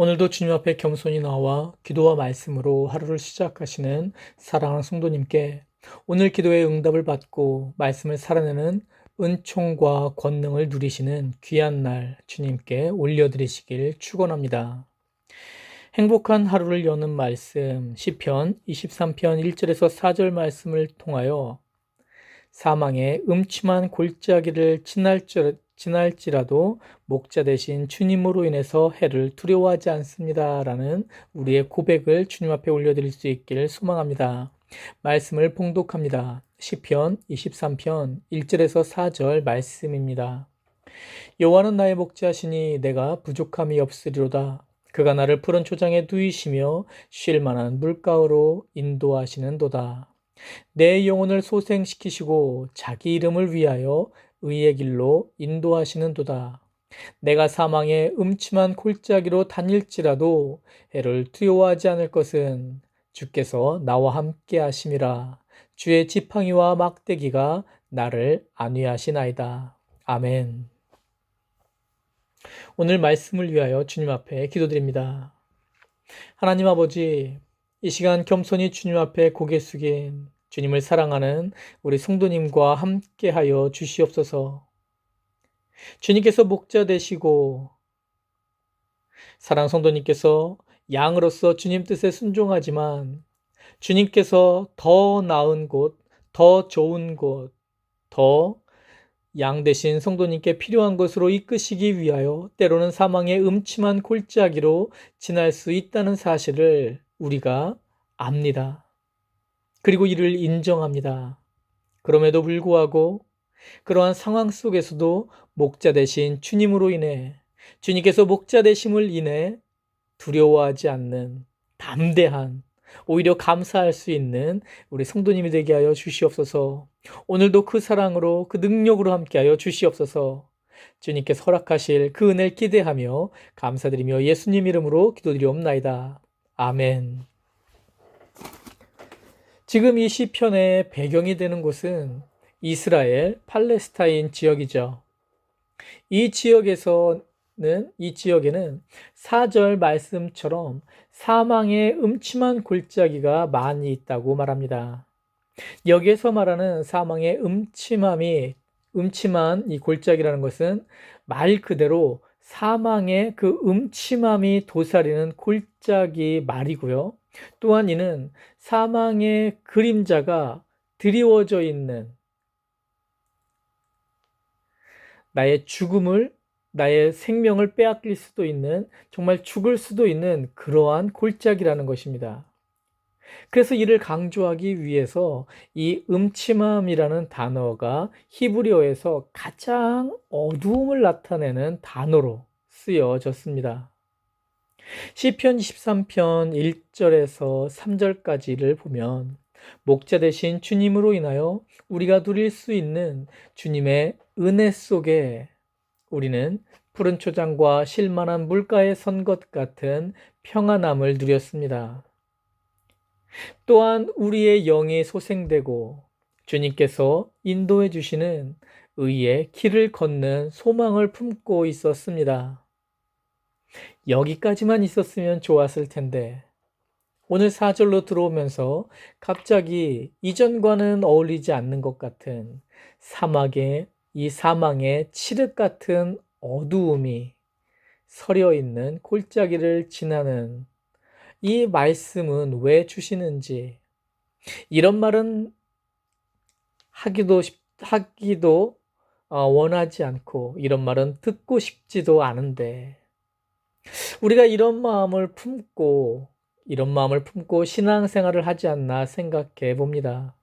오늘도 주님 앞에 겸손히 나와 기도와 말씀으로 하루를 시작하시는 사랑하는 성도님께 오늘 기도의 응답을 받고 말씀을 살아내는 은총과 권능을 누리시는 귀한 날 주님께 올려드리시길 축원합니다. 행복한 하루를 여는 말씀 시편 23편 1절에서 4절 말씀을 통하여 사망의 음침한 골짜기를 지날지라도 목자 되신 주님으로 인해서 해를 두려워하지 않습니다. 라는 우리의 고백을 주님 앞에 올려드릴 수 있기를 소망합니다. 말씀을 봉독합니다. 시편 23편 1절에서 4절 말씀입니다. 여호와는 나의 목자시니 내가 부족함이 없으리로다. 그가 나를 푸른 초장에 누이시며 쉴 만한 물가로 인도하시는도다. 내 영혼을 소생시키시고 자기 이름을 위하여 의의 길로 인도하시는도다. 내가 사망의 음침한 골짜기로 다닐지라도 해를 두려워하지 않을 것은 주께서 나와 함께 하심이라. 주의 지팡이와 막대기가 나를 안위하시나이다. 아멘. 오늘 말씀을 위하여 주님 앞에 기도드립니다. 하나님 아버지, 이 시간 겸손히 주님 앞에 고개 숙인 주님을 사랑하는 우리 성도님과 함께하여 주시옵소서. 주님께서 목자 되시고 사랑 성도님께서 양으로서 주님 뜻에 순종하지만 주님께서 더 나은 곳, 더 좋은 곳, 더 양 대신 성도님께 필요한 것으로 이끄시기 위하여 때로는 사망의 음침한 골짜기로 지날 수 있다는 사실을 우리가 압니다. 그리고 이를 인정합니다. 그럼에도 불구하고 그러한 상황 속에서도 목자 되신 주님으로 인해 주님께서 목자 되심을 인해 두려워하지 않는 담대한 오히려 감사할 수 있는 우리 성도님이 되게 하여 주시옵소서. 오늘도 그 사랑으로 그 능력으로 함께하여 주시옵소서. 주님께서 허락하실 그 은혜를 기대하며 감사드리며 예수님 이름으로 기도드리옵나이다. 아멘. 지금 이 시편의 배경이 되는 곳은 이스라엘 팔레스타인 지역이죠. 이 지역에는 4절 말씀처럼 사망의 음침한 골짜기가 많이 있다고 말합니다. 여기에서 말하는 사망의 음침한 이 골짜기라는 것은 말 그대로 사망의 그 음침함이 도사리는 골짜기 말이고요. 또한 이는 사망의 그림자가 드리워져 있는 나의 생명을 빼앗길 수도 있는, 정말 죽을 수도 있는 그러한 골짜기라는 것입니다. 그래서 이를 강조하기 위해서 이 음침함이라는 단어가 히브리어에서 가장 어두움을 나타내는 단어로 쓰여졌습니다. 시편 23편 1절에서 3절까지를 보면 목자 되신 주님으로 인하여 우리가 누릴 수 있는 주님의 은혜 속에 우리는 푸른 초장과 쉴만한 물가에 선 것 같은 평안함을 누렸습니다. 또한 우리의 영이 소생되고 주님께서 인도해 주시는 의의 길을 걷는 소망을 품고 있었습니다. 여기까지만 있었으면 좋았을 텐데 오늘 4절로 들어오면서 갑자기 이전과는 어울리지 않는 것 같은 이 사망의 칠흑 같은 어두움이 서려 있는 골짜기를 지나는 이 말씀은 왜 주시는지, 이런 말은 하기도 원하지 않고 이런 말은 듣고 싶지도 않은데 우리가 이런 마음을 품고 신앙생활을 하지 않나 생각해 봅니다.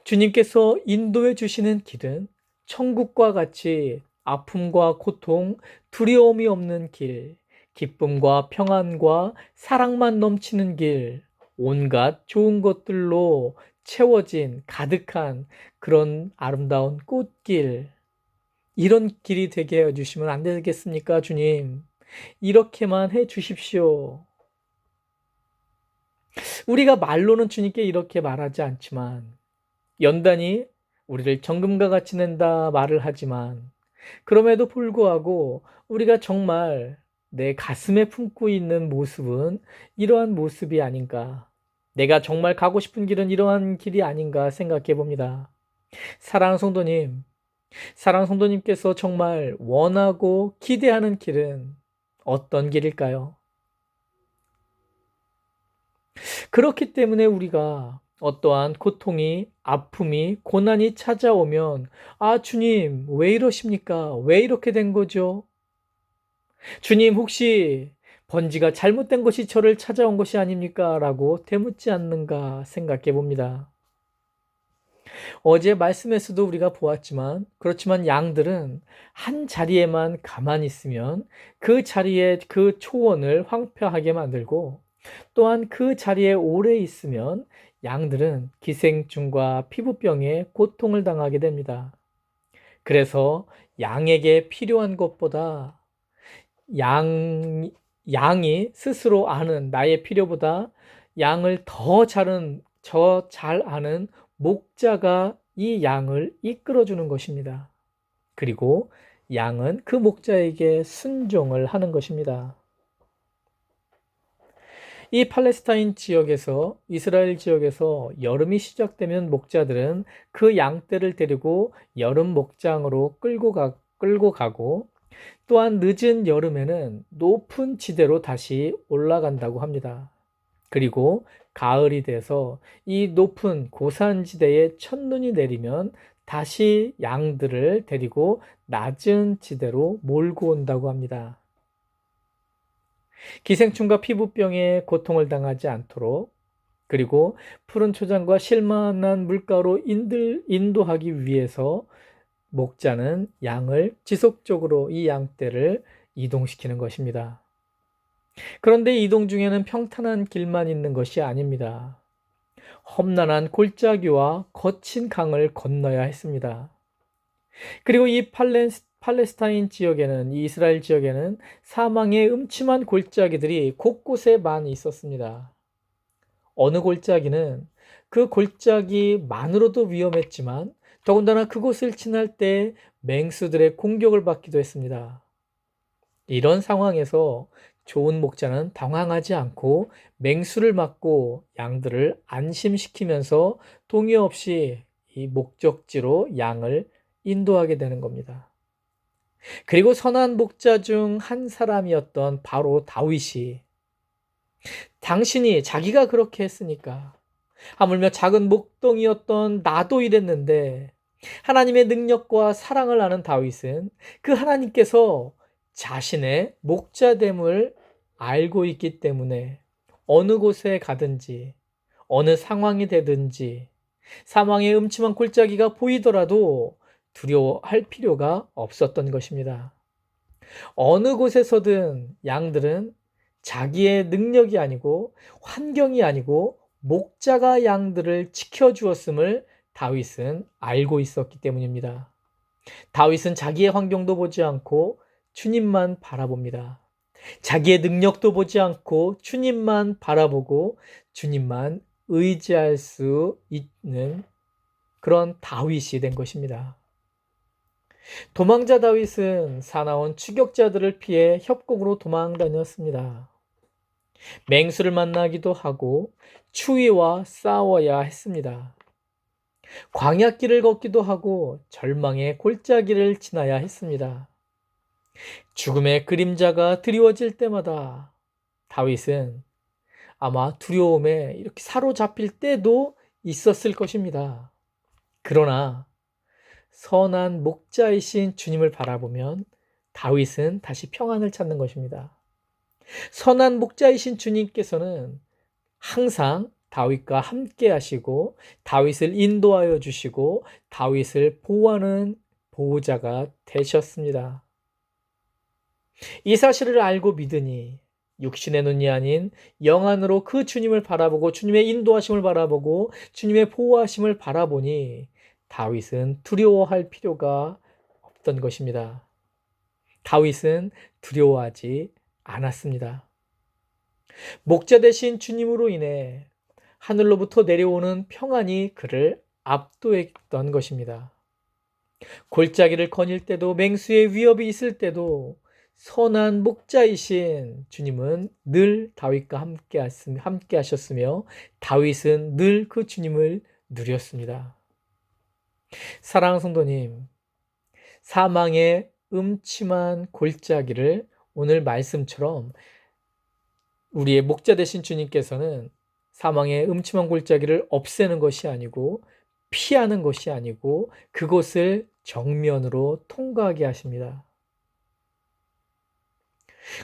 주님께서 인도해 주시는 길은 천국과 같이 아픔과 고통, 두려움이 없는 길, 기쁨과 평안과 사랑만 넘치는 길, 온갖 좋은 것들로 채워진 가득한 그런 아름다운 꽃길, 이런 길이 되게 해주시면 안 되겠습니까, 주님? 이렇게만 해 주십시오. 우리가 말로는 주님께 이렇게 말하지 않지만 연단이 우리를 정금과 같이 낸다 말을 하지만 그럼에도 불구하고 우리가 정말 내 가슴에 품고 있는 모습은 이러한 모습이 아닌가. 내가 정말 가고 싶은 길은 이러한 길이 아닌가 생각해 봅니다. 사랑하는 성도님, 사랑하는 성도님께서 정말 원하고 기대하는 길은 어떤 길일까요? 그렇기 때문에 우리가 어떠한 고통이, 아픔이, 고난이 찾아오면, 아, 주님, 왜 이러십니까? 왜 이렇게 된 거죠? 주님, 혹시 번지가 잘못된 것이 저를 찾아온 것이 아닙니까? 라고 되묻지 않는가 생각해 봅니다. 어제 말씀에서도 우리가 보았지만, 그렇지만 양들은 한 자리에만 가만히 있으면 그 자리에 그 초원을 황폐하게 만들고, 또한 그 자리에 오래 있으면 양들은 기생충과 피부병에 고통을 당하게 됩니다. 그래서 양에게 필요한 것보다 양이 스스로 아는 나의 필요보다 양을 더 잘 아는 목자가 이 양을 이끌어주는 것입니다. 그리고 양은 그 목자에게 순종을 하는 것입니다. 이 팔레스타인 지역에서, 이스라엘 지역에서 여름이 시작되면 목자들은 그 양떼를 데리고 여름 목장으로 끌고 가고, 또한 늦은 여름에는 높은 지대로 다시 올라간다고 합니다. 그리고 가을이 돼서 이 높은 고산지대에 첫눈이 내리면 다시 양들을 데리고 낮은 지대로 몰고 온다고 합니다. 기생충과 피부병에 고통을 당하지 않도록, 그리고 푸른 초장과 실만한 물가로 인도하기 위해서 목자는 양을 지속적으로 이 양떼를 이동시키는 것입니다. 그런데 이동 중에는 평탄한 길만 있는 것이 아닙니다. 험난한 골짜기와 거친 강을 건너야 했습니다. 그리고 이 팔레스타인 지역에는, 이 이스라엘 지역에는 사망의 음침한 골짜기들이 곳곳에 많이 있었습니다. 어느 골짜기는 그 골짜기만으로도 위험했지만 더군다나 그곳을 지날 때 맹수들의 공격을 받기도 했습니다. 이런 상황에서 좋은 목자는 당황하지 않고 맹수를 막고 양들을 안심시키면서 동요 없이 이 목적지로 양을 인도하게 되는 겁니다. 그리고 선한 목자 중 한 사람이었던 바로 다윗이, 당신이 자기가 그렇게 했으니까, 하물며 작은 목동이었던 나도 이랬는데, 하나님의 능력과 사랑을 아는 다윗은 그 하나님께서 자신의 목자됨을 알고 있기 때문에 어느 곳에 가든지, 어느 상황이 되든지, 사망의 음침한 골짜기가 보이더라도 두려워할 필요가 없었던 것입니다. 어느 곳에서든 양들은 자기의 능력이 아니고 환경이 아니고 목자가 양들을 지켜주었음을 다윗은 알고 있었기 때문입니다. 다윗은 자기의 환경도 보지 않고 주님만 바라봅니다. 자기의 능력도 보지 않고 주님만 바라보고 주님만 의지할 수 있는 그런 다윗이 된 것입니다. 도망자 다윗은 사나운 추격자들을 피해 협곡으로 도망 다녔습니다. 맹수를 만나기도 하고 추위와 싸워야 했습니다. 광야길을 걷기도 하고 절망의 골짜기를 지나야 했습니다. 죽음의 그림자가 드리워질 때마다 다윗은 아마 두려움에 이렇게 사로잡힐 때도 있었을 것입니다. 그러나 선한 목자이신 주님을 바라보면 다윗은 다시 평안을 찾는 것입니다. 선한 목자이신 주님께서는 항상 다윗과 함께 하시고 다윗을 인도하여 주시고 다윗을 보호하는 보호자가 되셨습니다. 이 사실을 알고 믿으니 육신의 눈이 아닌 영안으로 그 주님을 바라보고 주님의 인도하심을 바라보고 주님의 보호하심을 바라보니 다윗은 두려워할 필요가 없던 것입니다. 다윗은 두려워하지 않았습니다. 목자 되신 주님으로 인해 하늘로부터 내려오는 평안이 그를 압도했던 것입니다. 골짜기를 거닐 때도 맹수의 위협이 있을 때도 선한 목자이신 주님은 늘 다윗과 함께 하셨으며 다윗은 늘 그 주님을 누렸습니다. 사랑하는 성도님, 사망의 음침한 골짜기를 오늘 말씀처럼 우리의 목자 되신 주님께서는 사망의 음침한 골짜기를 없애는 것이 아니고 피하는 것이 아니고 그곳을 정면으로 통과하게 하십니다.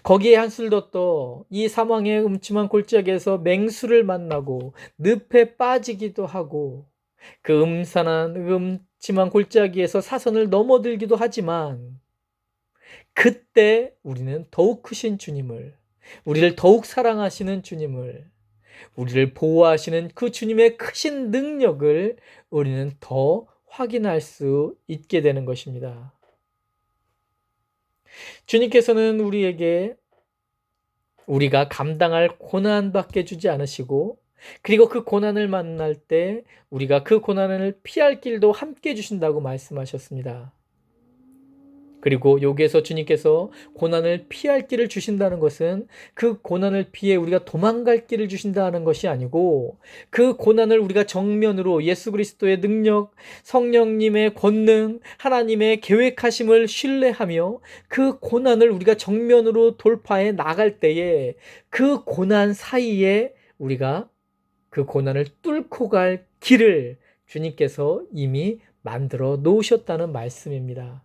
거기에 한술 더 이 사망의 음침한 골짜기에서 맹수를 만나고 늪에 빠지기도 하고 그 음침한 골짜기에서 사선을 넘어들기도 하지만 그때 우리는 더욱 크신 주님을, 우리를 더욱 사랑하시는 주님을, 우리를 보호하시는 그 주님의 크신 능력을 우리는 더 확인할 수 있게 되는 것입니다. 주님께서는 우리에게 우리가 감당할 고난밖에 주지 않으시고 그리고 그 고난을 만날 때 우리가 그 고난을 피할 길도 함께 주신다고 말씀하셨습니다. 그리고 여기에서 주님께서 고난을 피할 길을 주신다는 것은 그 고난을 피해 우리가 도망갈 길을 주신다는 것이 아니고 그 고난을 우리가 정면으로 예수 그리스도의 능력, 성령님의 권능, 하나님의 계획하심을 신뢰하며 그 고난을 우리가 정면으로 돌파해 나갈 때에 그 고난 사이에 우리가 그 고난을 뚫고 갈 길을 주님께서 이미 만들어 놓으셨다는 말씀입니다.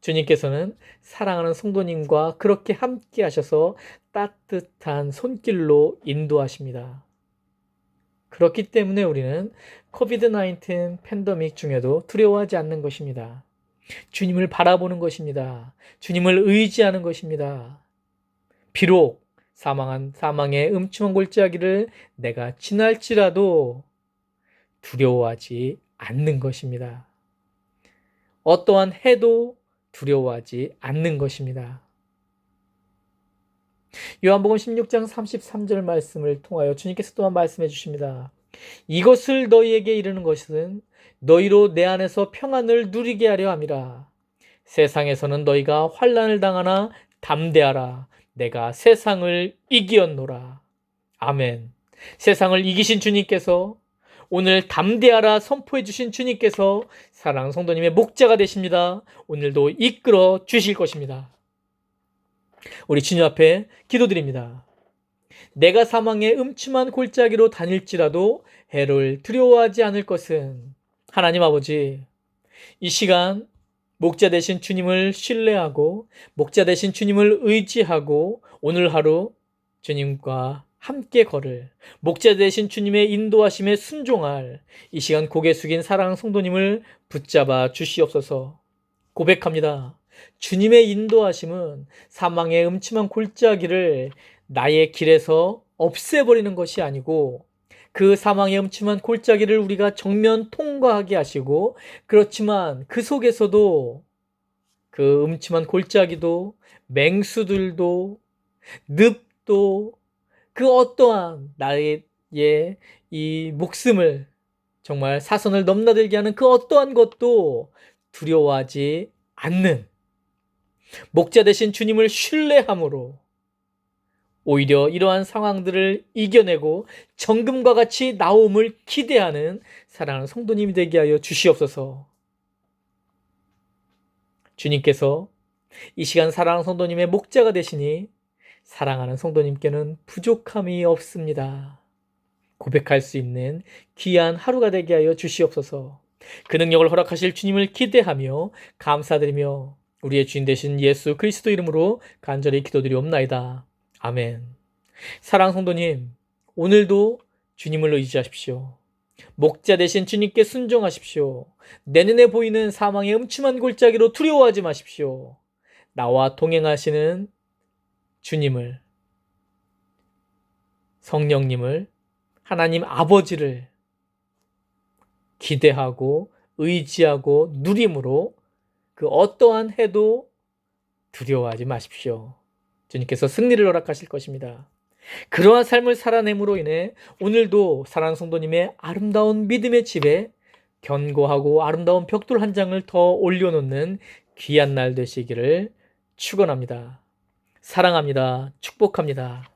주님께서는 사랑하는 성도님과 그렇게 함께 하셔서 따뜻한 손길로 인도하십니다. 그렇기 때문에 우리는 코비드-19 팬데믹 중에도 두려워하지 않는 것입니다. 주님을 바라보는 것입니다. 주님을 의지하는 것입니다. 비록 사망의 음침한 골짜기를 내가 지날지라도 두려워하지 않는 것입니다. 어떠한 해도 두려워하지 않는 것입니다. 요한복음 16장 33절 말씀을 통하여 주님께서 또한 말씀해 주십니다. 이것을 너희에게 이르는 것은 너희로 내 안에서 평안을 누리게 하려 함이라. 세상에서는 너희가 환난을 당하나 담대하라. 내가 세상을 이기었노라. 아멘. 세상을 이기신 주님께서 오늘 담대하라 선포해 주신 주님께서 사랑하는 성도님의 목자가 되십니다. 오늘도 이끌어 주실 것입니다. 우리 주님 앞에 기도드립니다. 내가 사망의 음침한 골짜기로 다닐지라도 해를 두려워하지 않을 것은 하나님 아버지, 이 시간 목자 되신 주님을 신뢰하고 목자 되신 주님을 의지하고 오늘 하루 주님과 함께 걸을 목자 되신 주님의 인도하심에 순종할 이 시간 고개 숙인 사랑하는 성도님을 붙잡아 주시옵소서. 고백합니다. 주님의 인도하심은 사망의 음침한 골짜기를 나의 길에서 없애버리는 것이 아니고 그 사망의 음침한 골짜기를 우리가 정면 통과하게 하시고 그렇지만 그 속에서도 그 음침한 골짜기도 맹수들도 늪도 그 어떠한 나의 이 목숨을 정말 사선을 넘나들게 하는 그 어떠한 것도 두려워하지 않는 목자 되신 주님을 신뢰함으로 오히려 이러한 상황들을 이겨내고 정금과 같이 나옴을 기대하는 사랑하는 성도님이 되게 하여 주시옵소서. 주님께서 이 시간 사랑하는 성도님의 목자가 되시니 사랑하는 성도님께는 부족함이 없습니다. 고백할 수 있는 귀한 하루가 되게 하여 주시옵소서. 그 능력을 허락하실 주님을 기대하며 감사드리며 우리의 주인 되신 예수 그리스도 이름으로 간절히 기도드리옵나이다. 아멘. 사랑하는 성도님, 오늘도 주님을 의지하십시오. 목자 되신 주님께 순종하십시오. 내 눈에 보이는 사망의 음침한 골짜기로 두려워하지 마십시오. 나와 동행하시는 주님을, 성령님을, 하나님 아버지를 기대하고 의지하고 누림으로 그 어떠한 해도 두려워하지 마십시오. 주님께서 승리를 허락하실 것입니다. 그러한 삶을 살아냄으로 인해 오늘도 사랑하는 성도님의 아름다운 믿음의 집에 견고하고 아름다운 벽돌 한 장을 더 올려놓는 귀한 날 되시기를 축원합니다. 사랑합니다. 축복합니다.